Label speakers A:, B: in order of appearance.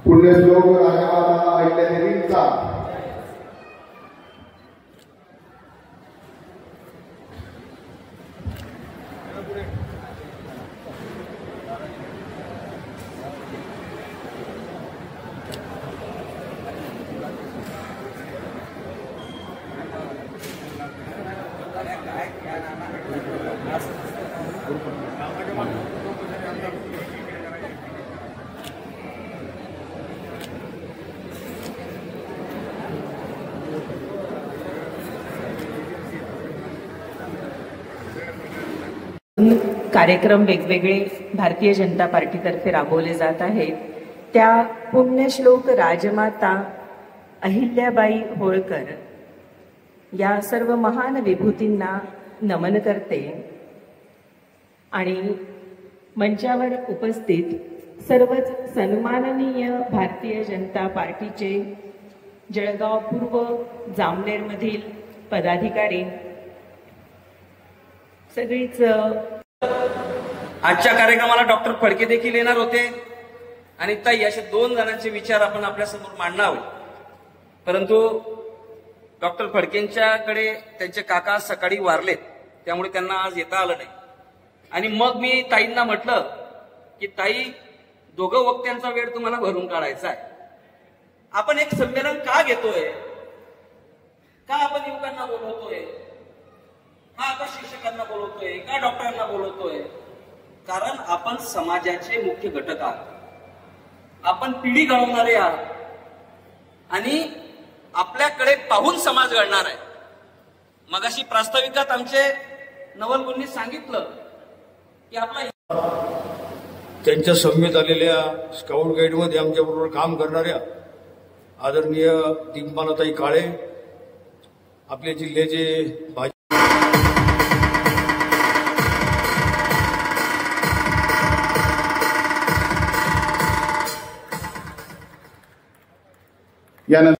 A: पुण्यश्लोक राजमाता अहिल्यादेवींचा
B: कार्यक्रम वेगवेगळे भारतीय जनता पार्टीतर्फे राबवले जात आहेत। त्या पुण्यश्लोक राजमाता अहिल्याबाई होळकर या सर्व महान विभूतींना नमन करते आणि मंचावर उपस्थित सर्वच सन्माननीय भारतीय जनता पार्टीचे जळगाव पूर्व जामनेरमधील पदाधिकारी सगळीच
C: आजच्या कार्यक्रमाला डॉक्टर फडके देखील येणार होते आणि ताई असे 2 जणांचे विचार आपण आपल्या समोर मांडणार आहोत। परंतु डॉक्टर फडकेंच्याकडे त्यांचे काका सकाळी वारलेत, त्यामुळे त्यांना आज येता आलं नाही। आणि मग मी ताईंना म्हटलं की ताई, दोघं वक्त्यांचा वेळ तुम्हाला भरून काढायचा आहे। आपण एक संमेलन का घेतोय, का आपण युवकांना बोलवतोय, का आपण शिक्षकांना बोलवतोय, का डॉक्टरांना बोलवतोय? कारण आपण समाजाचे मुख्य घटक आहात, आपण पिढी घडवणारे आहात आणि आपल्याकडे पाहून समाज घडणार आहे। मगाशी प्रास्ताविकात आमचे नवलगुंनी सांगितलं की आपला
D: त्यांच्या समेत आलेल्या स्काउट गाईडमध्ये आमच्याबरोबर काम करणाऱ्या आदरणीय दीपमालाताई काळे, आपल्या जिल्ह्याचे
A: यानंतर